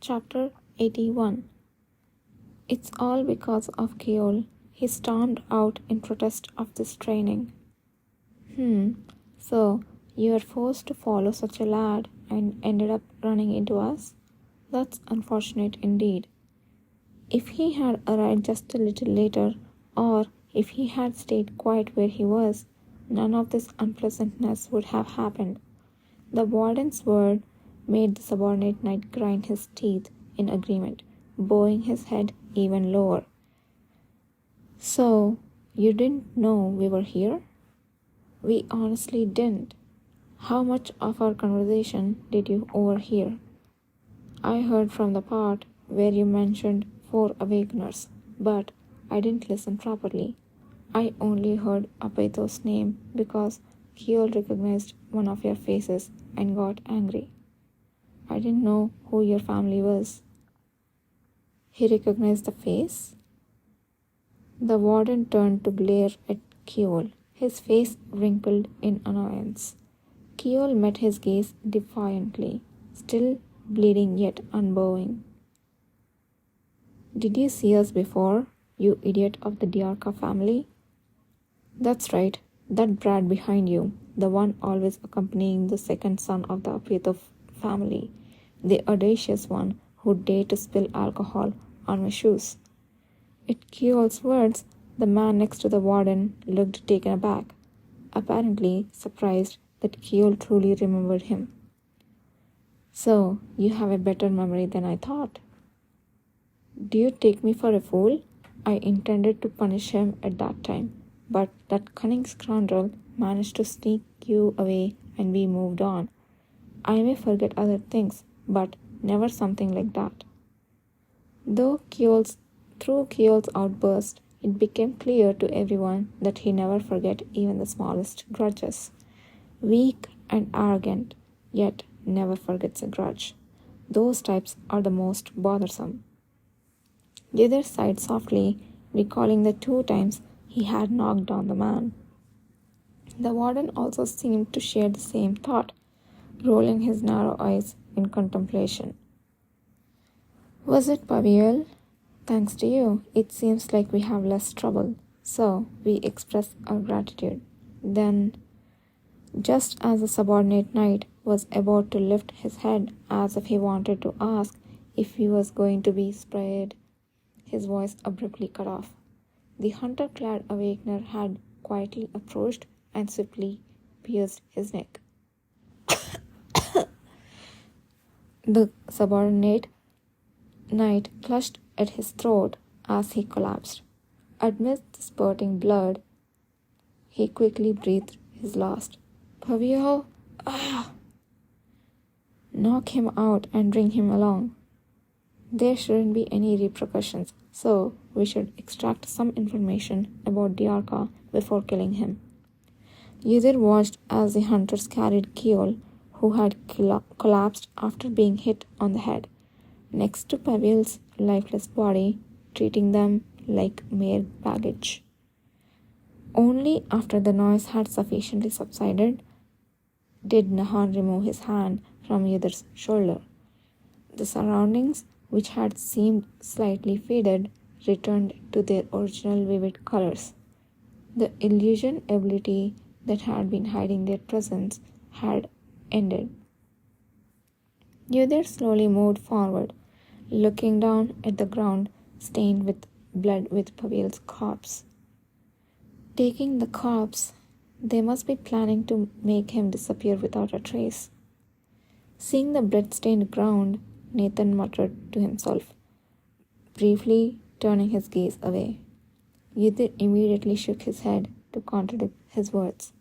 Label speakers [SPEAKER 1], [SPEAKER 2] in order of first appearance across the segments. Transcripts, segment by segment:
[SPEAKER 1] Chapter 81. It's all because of Keol. He stormed out in protest of this training. So you were forced to follow such a lad and ended up running into us? That's unfortunate indeed. If he had arrived just a little later, or if he had stayed quiet where he was, none of this unpleasantness would have happened. The warden's word made the subordinate knight grind his teeth in agreement, bowing his head even lower. So, you didn't know we were here? We honestly didn't. How much of our conversation did you overhear? I heard from the part where you mentioned 4 awakeners, but I didn't listen properly. I only heard Apeto's name because Keol recognized one of your faces and got angry. I didn't know who your family was. He recognized the face? The warden turned to glare at Keol, his face wrinkled in annoyance. Keol met his gaze defiantly, still bleeding yet unbowing. Did you see us before, you idiot of the Diarca family? That's right, that brat behind you, the one always accompanying the second son of the Apeto family, the audacious one who dared to spill alcohol on my shoes. At Keol's words, the man next to the warden looked taken aback, apparently surprised that Keol truly remembered him. So, you have a better memory than I thought. Do you take me for a fool? I intended to punish him at that time, but that cunning scoundrel managed to sneak you away and we moved on. I may forget other things, but never something like that. Through Keol's outburst, it became clear to everyone that he never forget even the smallest grudges. Weak and arrogant, yet never forgets a grudge. Those types are the most bothersome. The other sighed softly, recalling the 2 times he had knocked down the man. The warden also seemed to share the same thought, rolling his narrow eyes in contemplation. Was it Paviel? Thanks to you, it seems like we have less trouble, so we express our gratitude. Then, just as the subordinate knight was about to lift his head as if he wanted to ask if he was going to be sprayed, his voice abruptly cut off. The hunter-clad awakener had quietly approached and swiftly pierced his neck. The subordinate knight clutched at his throat as he collapsed. Amidst the spurting blood, he quickly breathed his last. Paviel, knock him out and bring him along. There shouldn't be any repercussions, so we should extract some information about Diarca before killing him. Ydir watched as the hunters carried Keol, who had collapsed after being hit on the head, next to Paviel's lifeless body, treating them like mere baggage. Only after the noise had sufficiently subsided did Nahan remove his hand from Ydir's shoulder. The surroundings, which had seemed slightly faded, returned to their original vivid colors. The illusion ability that had been hiding their presence had ended. Ydir slowly moved forward, looking down at the ground stained with blood with Paviel's corpse. Taking the corpse, they must be planning to make him disappear without a trace. Seeing the blood-stained ground, Nathan muttered to himself, briefly turning his gaze away. Ydir immediately shook his head to contradict his words.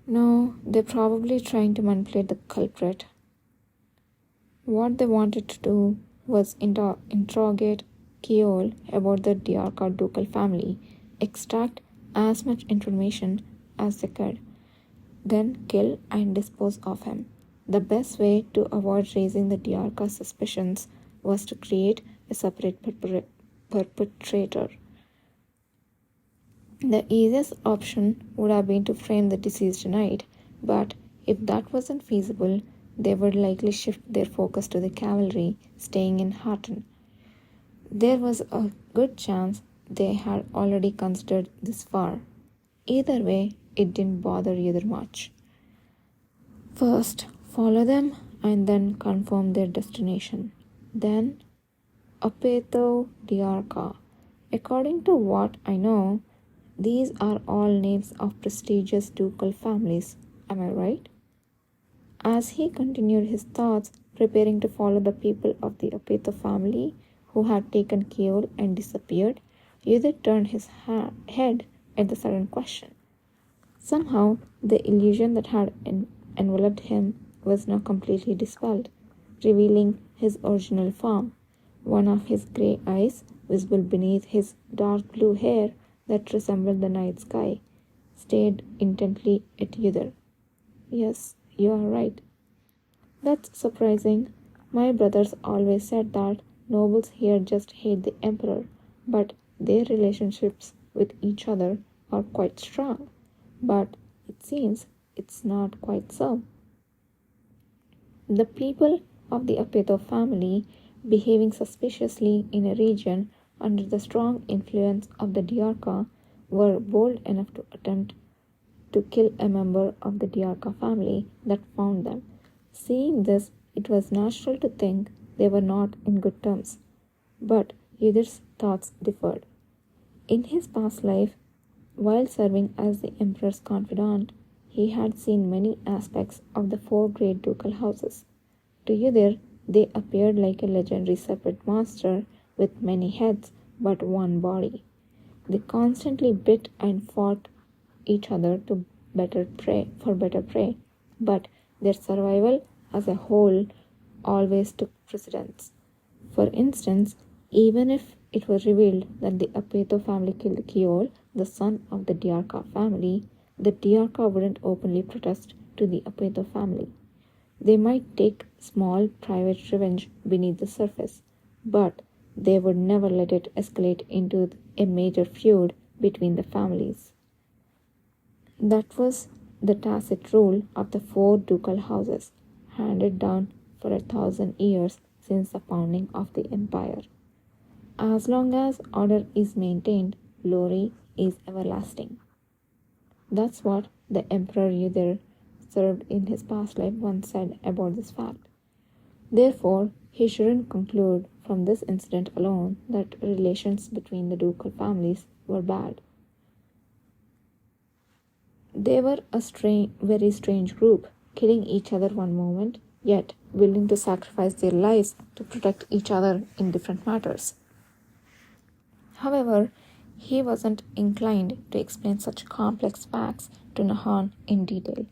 [SPEAKER 1] No, they're probably trying to manipulate the culprit. What they wanted to do was interrogate Keol about the Diarca ducal family, extract as much information as they could, then kill and dispose of him. The best way to avoid raising the Diarca suspicions was to create a separate perpetrator. The easiest option would have been to frame the deceased knight, but if that wasn't feasible, they would likely shift their focus to the cavalry, staying in Hatton. There was a good chance they had already considered this far. Either way, it didn't bother either much. First, follow them and then confirm their destination. Then, Apeto Diarca. According to what I know, these are all names of prestigious ducal families. Am I right? As he continued his thoughts, preparing to follow the people of the Apeto family who had taken Kiol and disappeared, Yudhit turned his head at the sudden question. Somehow, the illusion that had enveloped him was now completely dispelled, revealing his original form. One of his grey eyes, visible beneath his dark blue hair that resembled the night sky, stared intently at Yudhir. Yes, you are right. That's surprising. My brothers always said that nobles here just hate the emperor, but their relationships with each other are quite strong. But it seems it's not quite so. The people of the Apeto family, behaving suspiciously in a region under the strong influence of the Diarca, were bold enough to attempt to kill a member of the Diarca family that found them. Seeing this, it was natural to think they were not in good terms. But Yudhir's thoughts differed. In his past life, while serving as the emperor's confidant, he had seen many aspects of the four great ducal houses. To Yudhir, they appeared like a legendary separate monster with many heads but one body. They constantly bit and fought each other to better prey, but their survival as a whole always took precedence. For instance, even if it was revealed that the Apeto family killed Kiol, the son of the Diarca family, the Diarca wouldn't openly protest to the Apeto family. They might take small private revenge beneath the surface, but they would never let it escalate into a major feud between the families. That was the tacit rule of the four ducal houses, handed down for 1,000 years since the founding of the empire. As long as order is maintained, glory is everlasting. That's what the Emperor Yudhir served in his past life once said about this fact. Therefore, he shouldn't conclude from this incident alone that relations between the ducal families were bad. They were a very strange group, killing each other one moment, yet willing to sacrifice their lives to protect each other in different matters. However, he wasn't inclined to explain such complex facts to Nahan in detail.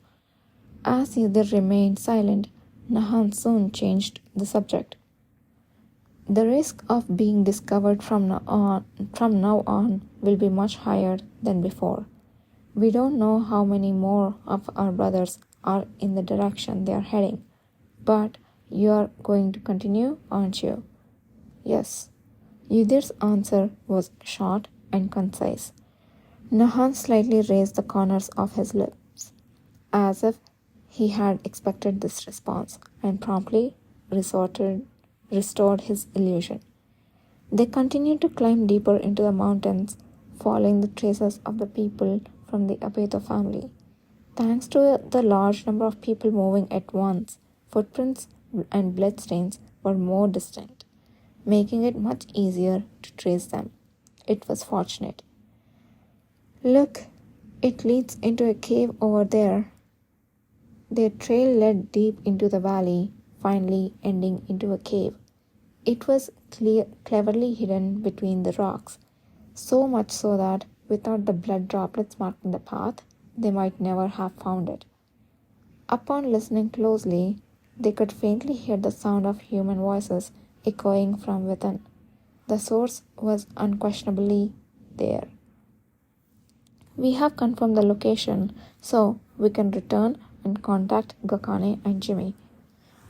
[SPEAKER 1] As Yudhir remained silent, Nahan soon changed the subject. The risk of being discovered from now on will be much higher than before. We don't know how many more of our brothers are in the direction they are heading, but you are going to continue, aren't you? Yes. Yudhir's answer was short and concise. Nahan slightly raised the corners of his lips, as if he had expected this response, and promptly restored his illusion. They continued to climb deeper into the mountains, following the traces of the people from the Apeto family. Thanks to the large number of people moving at once, footprints and bloodstains were more distinct, making it much easier to trace them. It was fortunate. Look, it leads into a cave over there. Their trail led deep into the valley, finally ending into a cave. It was cleverly hidden between the rocks, so much so that without the blood droplets marking the path, they might never have found it. Upon listening closely, they could faintly hear the sound of human voices echoing from within. The source was unquestionably there. We have confirmed the location, so we can return and contact Gakane and Jimmy.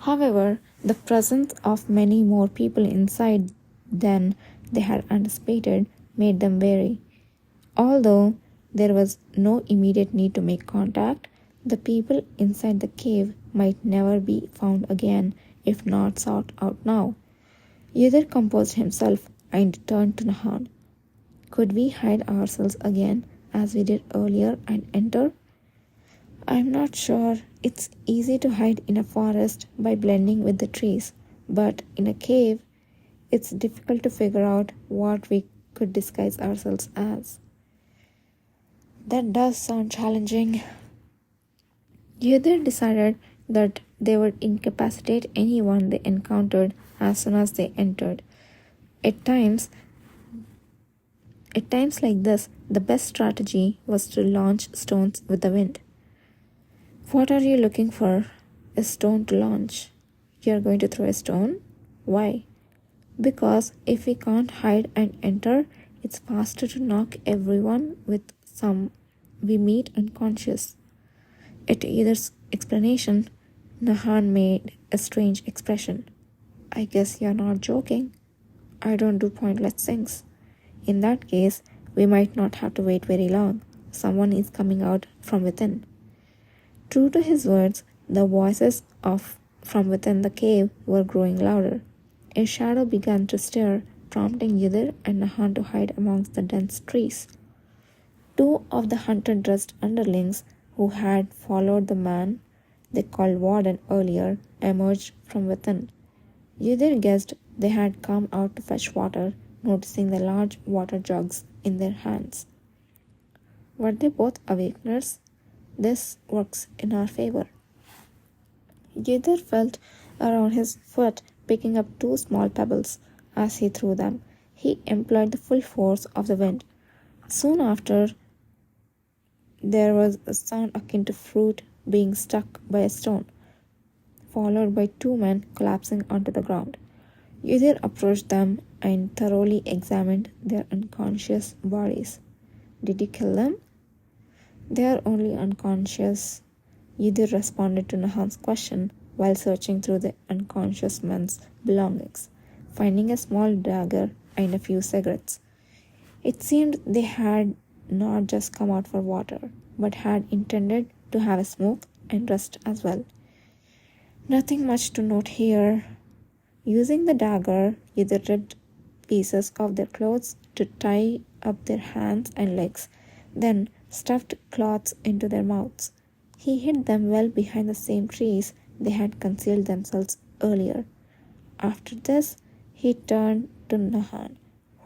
[SPEAKER 1] However, the presence of many more people inside than they had anticipated made them wary. Although there was no immediate need to make contact, The people inside the cave might never be found again if not sought out now. Yudhir composed himself and turned to Nahan. Could we hide ourselves again as we did earlier and enter? I'm not sure. It's easy to hide in a forest by blending with the trees, but in a cave, it's difficult to figure out what we could disguise ourselves as. That does sound challenging. Yudhir decided that they would incapacitate anyone they encountered as soon as they entered. At times, at times like this, the best strategy was to launch stones with the wind. What are you looking for? A stone to launch. You're going to throw a stone? Why? Because if we can't hide and enter, it's faster to knock everyone with some we meet unconscious. At Yudhir's explanation, Nahan made a strange expression. I guess you're not joking. I don't do pointless things. In that case, we might not have to wait very long. Someone is coming out from within. True to his words, the voices from within the cave were growing louder. A shadow began to stir, prompting Yudhir and Nahan to hide amongst the dense trees. Two of the hunter-dressed underlings who had followed the man they called Warden earlier emerged from within. Yudhir guessed they had come out to fetch water, noticing the large water jugs in their hands. Were they both awakeners? This works in our favor. Yudhir felt around his foot, picking up two small pebbles. As he threw them, he employed the full force of the wind. Soon after, there was a sound akin to fruit being struck by a stone, followed by two men collapsing onto the ground. Yudhir approached them and thoroughly examined their unconscious bodies. Did you kill them? They are only unconscious. Yudhir responded to Nahan's question while searching through the unconscious men's belongings, finding a small dagger and a few cigarettes. It seemed they had not just come out for water, but had intended to have a smoke and rest as well. Nothing much to note here. Using the dagger, Yudhir ripped pieces of their clothes to tie up their hands and legs, then stuffed cloths into their mouths. He hid them well behind the same trees they had concealed themselves earlier. After this, he turned to Nahan,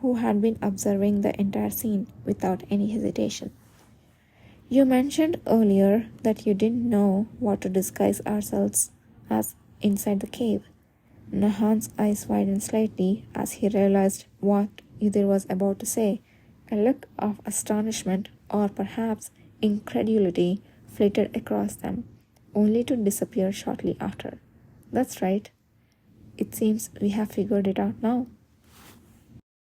[SPEAKER 1] who had been observing the entire scene without any hesitation. You mentioned earlier that you didn't know what to disguise ourselves as inside the cave. Nahan's eyes widened slightly as he realized what Yudhir was about to say. A look of astonishment, or perhaps incredulity, flitted across them, only to disappear shortly after. That's right. It seems we have figured it out now.